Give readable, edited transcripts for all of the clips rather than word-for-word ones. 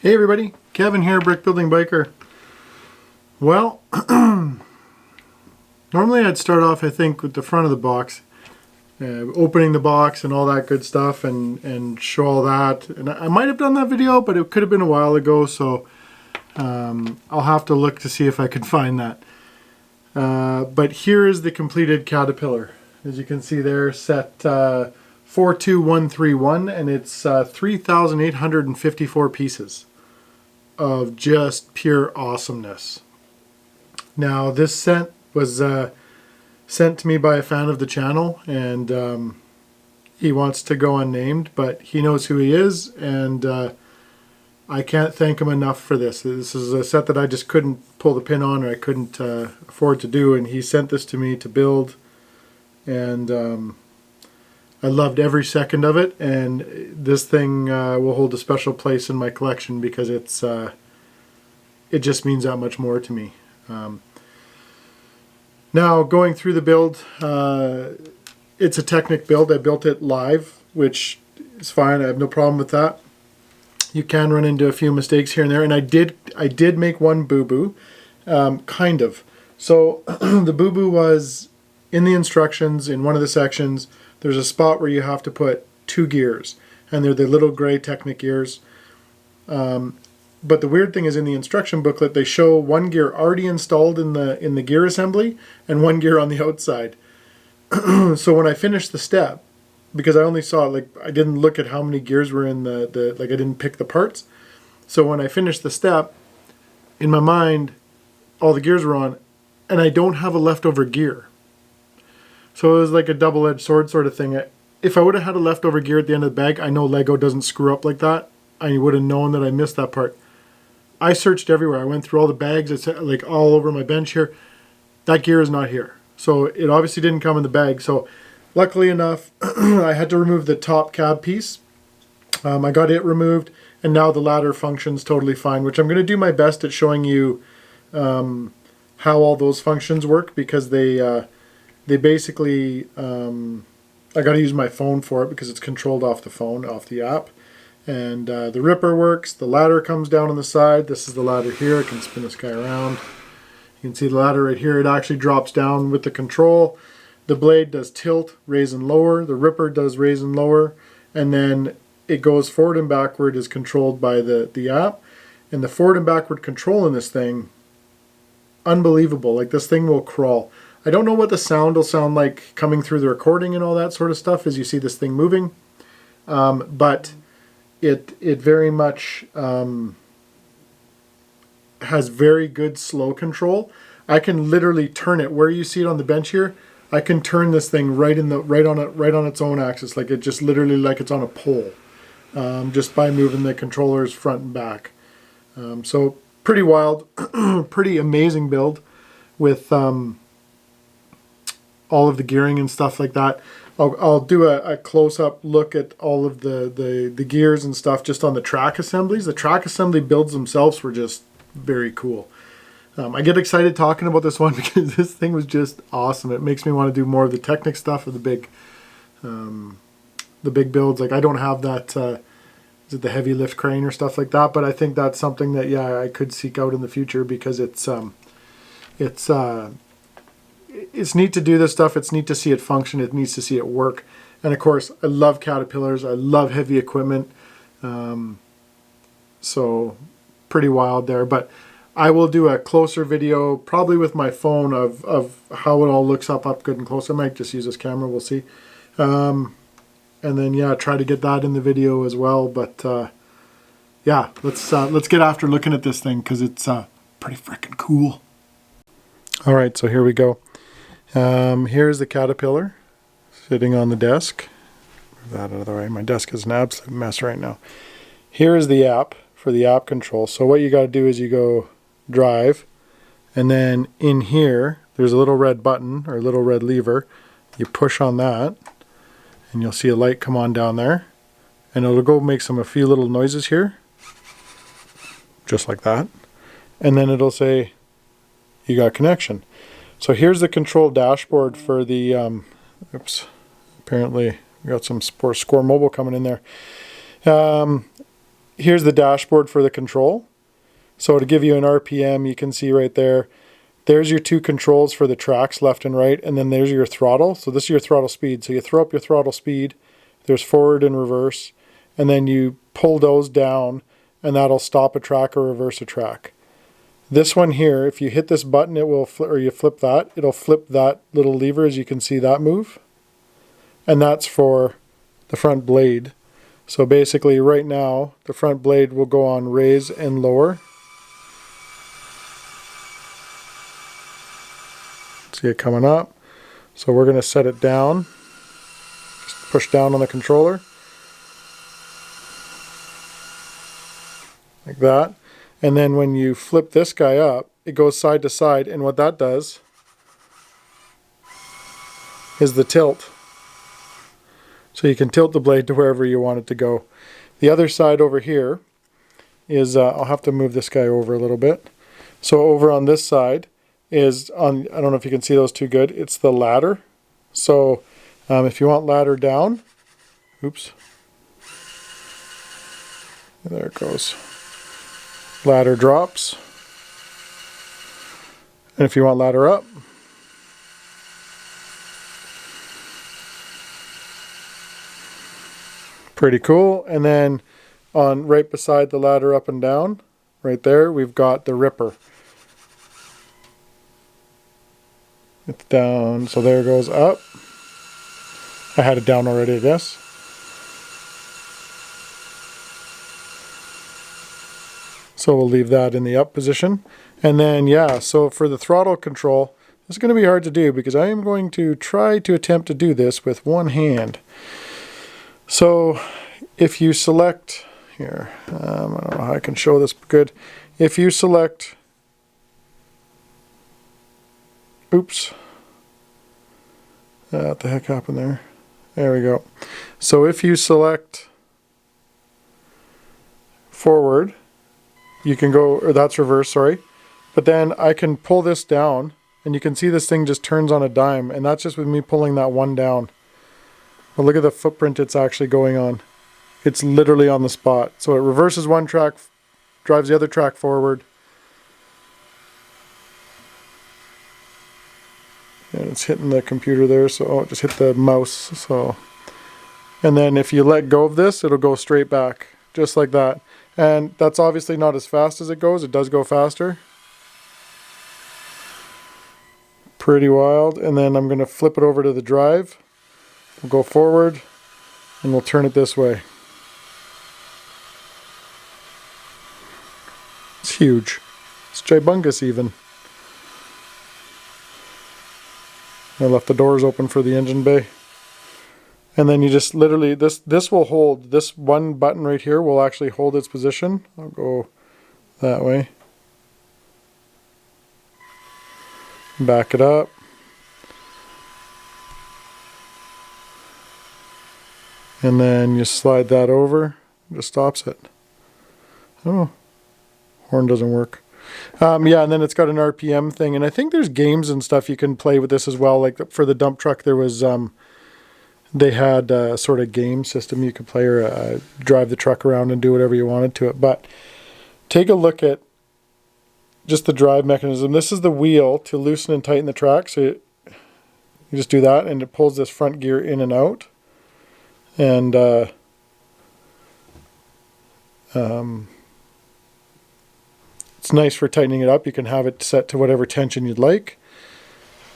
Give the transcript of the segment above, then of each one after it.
Hey everybody, Kevin here, Brick Building Biker. Well, normally I'd start off, I think, with the front of the box, opening the box and all that good stuff, and show all that. And I might have done that video, but it could have been a while ago, so I'll have to look to see if I could find that. But here is the completed Caterpillar. As you can see there, set 42131, and it's 3,854 pieces of just pure awesomeness. Now this set was sent to me by a fan of the channel, and he wants to go unnamed, but he knows who he is, and I can't thank him enough for this. This is a set that I just couldn't pull the pin on, or I couldn't afford to do, and he sent this to me to build, and I loved every second of it, and this thing will hold a special place in my collection because it just means that much more to me. Now, going through the build, it's a Technic build. I built it live, which is fine. I have no problem with that. You can run into a few mistakes here and there, and I did make one boo-boo, kind of. So the boo-boo was in the instructions in one of the sections. There's a spot where you have to put 2 gears, and they're the little gray Technic gears. But the weird thing is, in the instruction booklet, they show 1 gear already installed in the gear assembly and 1 gear on the outside. So when I finished the step, because I only saw, like, I didn't look at how many gears were in like, I didn't pick the parts. So when I finished the step, in my mind, all the gears were on, and I don't have a leftover gear. So it was like a double-edged sword sort of thing. If I would have had a leftover gear at the end of the bag, I know Lego doesn't screw up like that. I would have known that I missed that part. I searched everywhere. I went through all the bags. It's like all over my bench here. That gear is not here. So it obviously didn't come in the bag. So luckily enough, I had to remove the top cab piece. I got it removed, and now the ladder functions totally fine, which I'm going to do my best at showing you how all those functions work, because they basically, I got to use my phone for it because it's controlled off the phone, off the app. And the ripper works. The ladder comes down on the side. This is the ladder here. I can spin this guy around. You can see the ladder right here. It actually drops down with the control. The blade does tilt, raise and lower. The ripper does raise and lower. And then it goes forward and backward, is controlled by the app. And the forward and backward control in this thing, unbelievable. Like, this thing will crawl. I don't know what the sound will sound like coming through the recording and all that sort of stuff as you see this thing moving. But it very much has very good slow control. I can literally turn it where you see it on the bench here. I can turn this thing right on its own axis, like it just literally like it's on a pole, just by moving the controllers front and back. So pretty wild, pretty amazing build with all of the gearing and stuff like that. I'll do a close-up look at all of the gears and stuff just on the track assemblies. The track assembly builds themselves were just very cool. I get excited talking about this one because this thing was just awesome. It makes me want to do more of the Technic stuff, or the big builds. Like, I don't have that, is it the heavy lift crane or stuff like that, but I think that's something that, yeah, I could seek out in the future, because it's neat to do this stuff. It's neat to see it function. It needs to see it work. And of course, I love Caterpillars. I love heavy equipment. So pretty wild there. But I will do a closer video, probably with my phone, of how it all looks up good and close. I might just use this camera. We'll see. And then, yeah, try to get that in the video as well. But yeah, let's get after looking at this thing, because it's pretty freaking cool. All right, so here we go. Here's the Caterpillar sitting on the desk. Move that out of the way. My desk is an absolute mess right now. Here is the app for the app control. So what you got to do is you go drive, and then in here there's a little red button, or a little red lever. You push on that, and you'll see a light come on down there, and it'll go make a few little noises here, just like that, and then it'll say you got connection. So here's the control dashboard for the, oops, apparently we got some Score Mobile coming in there. here's the dashboard for the control. So to give you an RPM, you can see right there, there's your two controls for the tracks, left and right, and then there's your throttle. So this is your throttle speed. So you throw up your throttle speed, there's forward and reverse, and then you pull those down, and that'll stop a track or reverse a track. This one here, if you hit this button, it will or you flip that, it'll flip that little lever, as you can see that move. And that's for the front blade. So basically right now, the front blade will go on raise and lower. See it coming up. So we're going to set it down. Just push down on the controller. Like that. And then when you flip this guy up, it goes side to side, and what that does is the tilt. So you can tilt the blade to wherever you want it to go. The other side over here is, I'll have to move this guy over a little bit. So over on this side is, I don't know if you can see those too good, it's the ladder. So if you want ladder down, oops, there it goes. Ladder drops. And if you want ladder up, pretty cool. And then on right beside the ladder up and down, right there, we've got the ripper. It's down, so there it goes up. I had it down already, I guess. So we'll leave that in the up position. And then, yeah, so for the throttle control, this is going to be hard to do because I am going to try to attempt to do this with one hand. So if you select, here, I don't know how I can show this good. If you select, oops, what the heck happened there? There we go. So if you select forward, you can go, or that's reverse, sorry. But then I can pull this down, and you can see this thing just turns on a dime, and that's just with me pulling that one down. But look at the footprint it's actually going on. It's literally on the spot. So it reverses one track, drives the other track forward. And it's hitting the computer there, so oh, it just hit the mouse. So, and then if you let go of this, it'll go straight back, just like that. And that's obviously not as fast as it goes. It does go faster. Pretty wild. And then I'm going to flip it over to the drive. We'll go forward and we'll turn it this way. It's huge. It's gibungous even. I left the doors open for the engine bay. And then you just literally, this will hold, this one button right here will actually hold its position. I'll go that way. Back it up. And then you slide that over, it just stops it. Oh, horn doesn't work. Yeah, and then it's got an RPM thing, and I think there's games and stuff you can play with this as well. Like for the dump truck, there was, they had a sort of game system you could play, or drive the truck around and do whatever you wanted to it. But take a look at just the drive mechanism. This is the wheel to loosen and tighten the track. So you just do that, and it pulls this front gear in and out. And it's nice for tightening it up. You can have it set to whatever tension you'd like.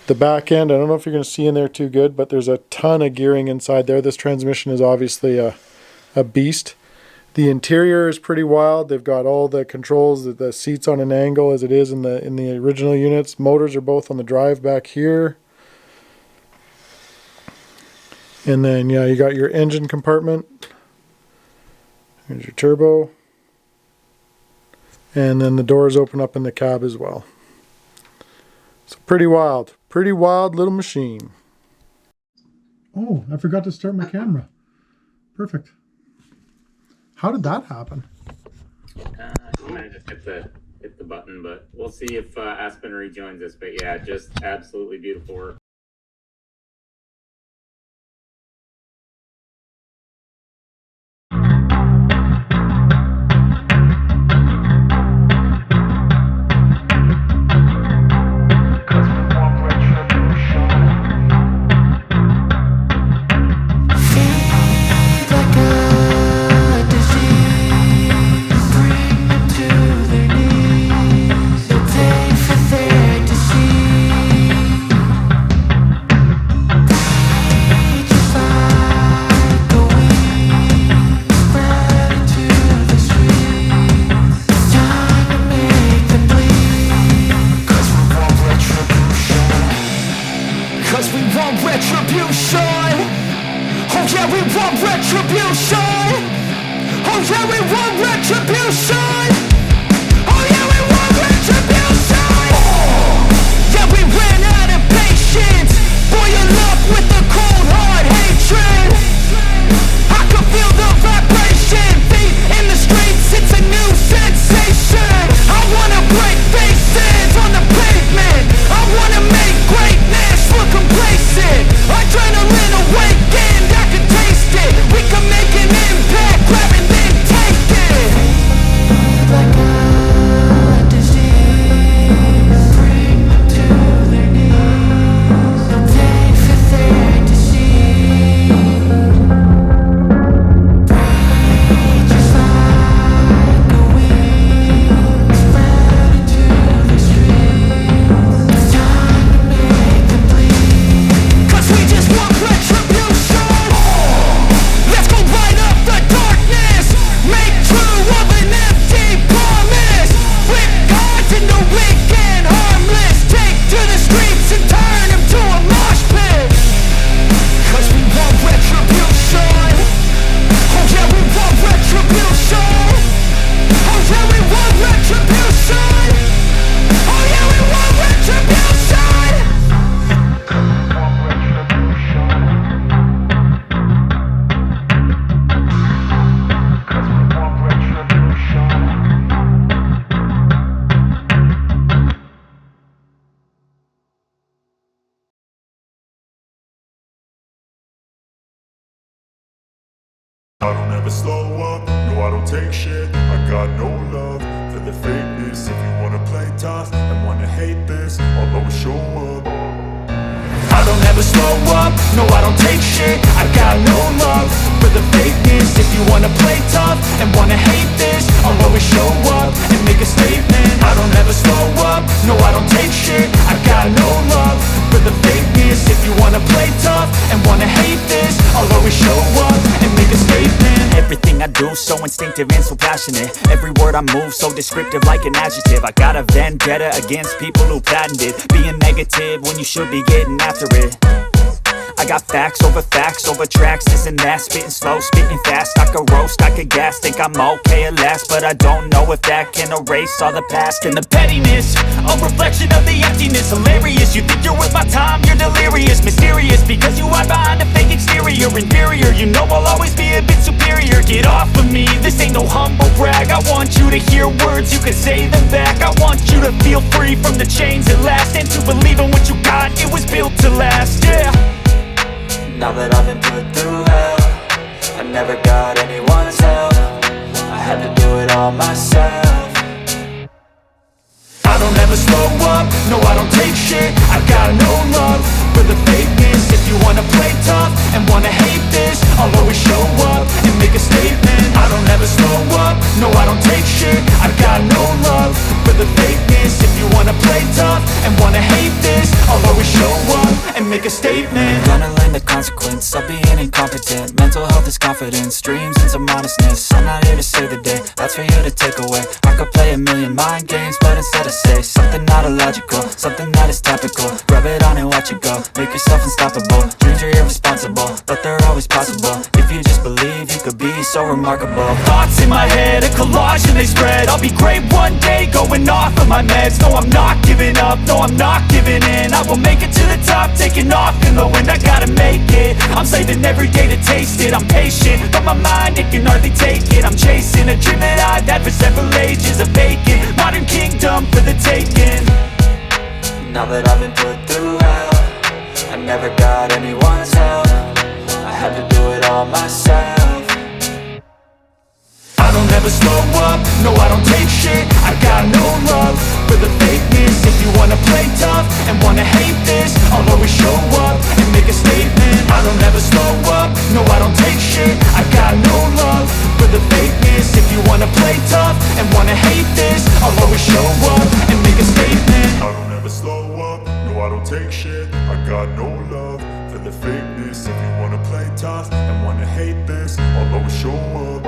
The back end, I don't know if you're going to see in there too good, but there's a ton of gearing inside there. This transmission is obviously a beast. The interior is pretty wild. They've got all the controls, the seats on an angle as it is in the original units. Motors are both on the drive back here. And then, yeah, you got your engine compartment. Here's your turbo. And then the doors open up in the cab as well. So pretty wild little machine. Oh, I forgot to start my camera. Perfect. How did that happen? You might have just hit the button, but we'll see if Aspen rejoins us. But yeah, just absolutely beautiful work. slow up, no I don't take shit. I got no love for the fakeness. If you wanna play tough and wanna hate this, I'll always show up. I don't ever slow up, no I don't take shit. I got no love for the fakeness. If you wanna play tough and wanna hate this, I'll always show up and make a statement. I don't ever slow up, no I don't take shit. I got no love for the fakeness. If you wanna play tough and wanna hate this, I'll always show up and make a statement. Everything I do so instinctive and so passionate. Every word I move so descriptive like an adjective. I got a vendetta against people who patented being negative when you should be getting after it. I got facts over tracks, this and that. Spitting slow, spitting fast, I could roast, I could gas. Think I'm okay at last, but I don't know if that can erase all the past. And the pettiness, a reflection of the emptiness. Hilarious, you think you're worth my time, you're delirious. Mysterious, because you hide behind a fake exterior. Inferior, you know I'll always be a bit superior. Get off of me, this ain't no humble brag. I want you to hear words, you can say them back. I want you to feel free from the chains at last, and to believe in what you got, it was built to last, yeah. Now that I've been put through hell, I never got anyone's help. I had to do it all myself. I don't ever slow up, no I don't take shit. I got no love for the fakeness. If you wanna play tough and wanna hate this, I'll always show up and make a statement. I don't ever slow up, no I don't take shit. I got no love for the fakeness. If you wanna play tough and wanna hate this, I'll always show up and make a statement. Gonna learn the consequence of being incompetent. Mental health is confidence, dreams and some modestness. I'm not here to save the day, that's for you to take away. I could play a million mind games, but instead I say something not illogical, something that is topical. Rub it on and watch it go, make yourself unstoppable. Dreams are irresponsible, but they're always possible. If you just believe, you could be so remarkable. Thoughts in my head, a collage and they spread. I'll be great one day, going off of my meds. No I'm not giving up, no I'm not giving in. I will make it to the top, taking off in the wind. I gotta make it, I'm saving every day to taste it. I'm patient, but my mind, it can hardly take it. I'm chasing a dream that I've had for several ages. A vacant, modern kingdom for the taking. Now that I've been put through hell, I never got anyone's help. I had to do it all myself. I don't ever slow up, no I don't take shit. I got no love for the fakeness. If you wanna play tough and wanna hate this, I'll always show up and make a statement. I don't ever slow up, no I don't take shit. I got no love for the fakeness. If you wanna play tough and wanna hate this, I'll always show up and make a statement. I don't ever slow up, no I don't take shit. I got no love for the fakeness. If you wanna play tough and wanna hate this, I'll always show up.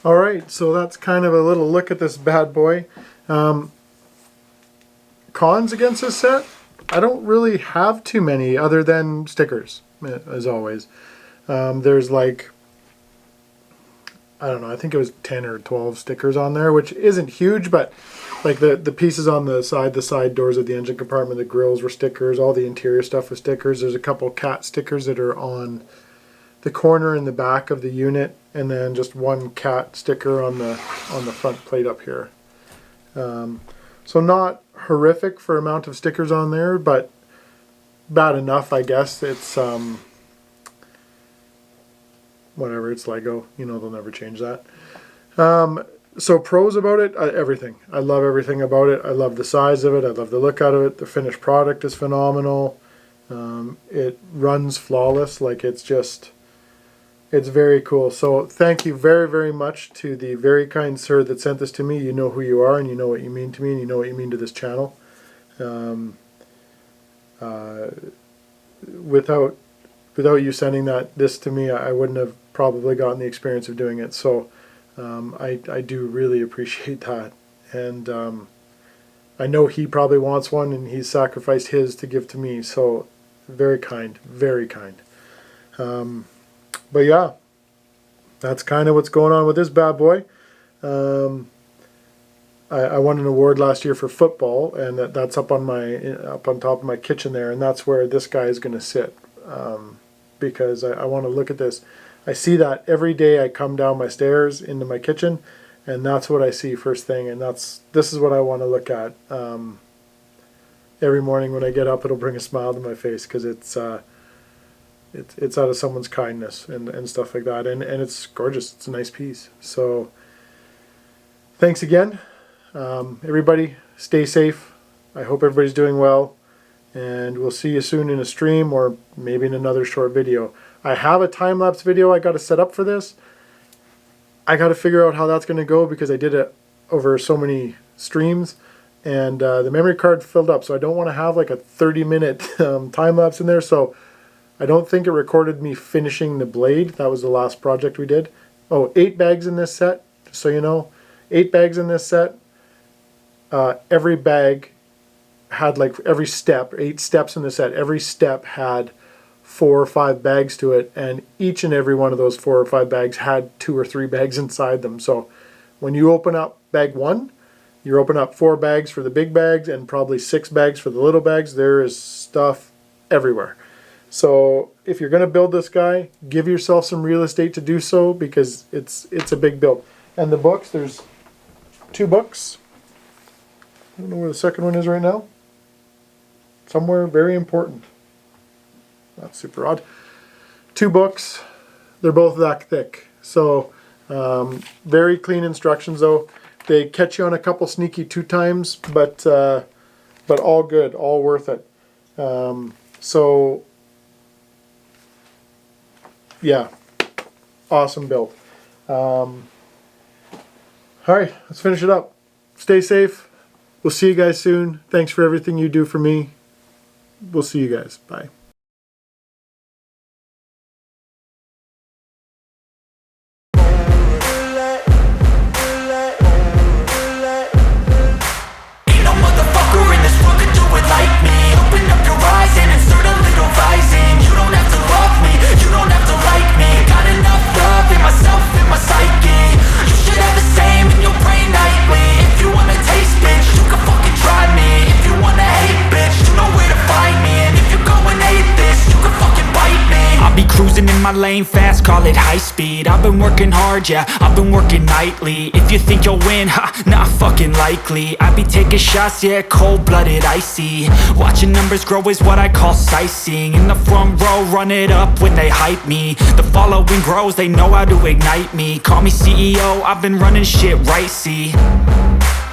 All right, so that's kind of a little look at this bad boy. Cons against this set? I don't really have too many other than stickers, as always. There's like, I don't know, I think it was 10 or 12 stickers on there, which isn't huge, but like the pieces on the side doors of the engine compartment, the grills were stickers, all the interior stuff was stickers. There's a couple cat stickers that are on the corner in the back of the unit, and then just one cat sticker on the front plate up here. So not horrific for amount of stickers on there, but bad enough, I guess. It's whatever, it's Lego, you know, they'll never change that. So pros about it, everything. I love everything about it. I love the size of it. I love the look out of it. The finished product is phenomenal. It runs flawless. Like, it's very cool. So thank you very, very much to the very kind sir that sent this to me. You know who you are, and you know what you mean to me, and you know what you mean to this channel. Without you sending this to me, I wouldn't have probably gotten the experience of doing it. So I do really appreciate that. And I know he probably wants one, and he's sacrificed his to give to me. So very kind, very kind. But yeah, that's kind of what's going on with this bad boy. I won an award last year for football, and that's up on top of my kitchen there, and that's where this guy is going to sit, because I want to look at this. I see that every day I come down my stairs into my kitchen, and that's what I see first thing, and this is what I want to look at. Every morning when I get up, it'll bring a smile to my face, because it's out of someone's kindness and stuff like that, and it's gorgeous. It's a nice piece. So thanks again. Everybody, stay safe. I hope everybody's doing well, and we'll see you soon in a stream, or maybe in another short video. I have a time-lapse video I got to set up for this. I got to figure out how that's going to go, because I did it over so many streams, and the memory card filled up, so I don't want to have like a 30-minute time-lapse in there. So I don't think it recorded me finishing the blade. That was the last project we did. Oh, 8 bags in this set, just so you know. 8 bags in this set. Every bag had, like, every step, 8 steps in the set. Every step had 4 or 5 bags to it, and each and every one of those 4 or 5 bags had 2 or 3 bags inside them. So when you open up bag 1, you open up 4 bags for the big bags and probably 6 bags for the little bags. There is stuff everywhere. So if you're going to build this guy, give yourself some real estate to do so, because it's a big build. And the books, there's 2 books. I don't know where the second one is right now. Somewhere very important. Not super odd. 2 books. They're both that thick. So very clean instructions though. They catch you on a couple sneaky 2 times, but all good, all worth it. So yeah, awesome build. All right, let's finish it up. Stay safe. We'll see you guys soon. Thanks for everything you do for me. We'll see you guys. Bye. My lane fast, call it high speed. I've been working hard, yeah, I've been working nightly. If you think you'll win, ha, not fucking likely. I be taking shots, yeah, cold-blooded, icy. Watching numbers grow is what I call sightseeing. In the front row, run it up when they hype me. The following grows, they know how to ignite me. Call me CEO, I've been running shit right, see.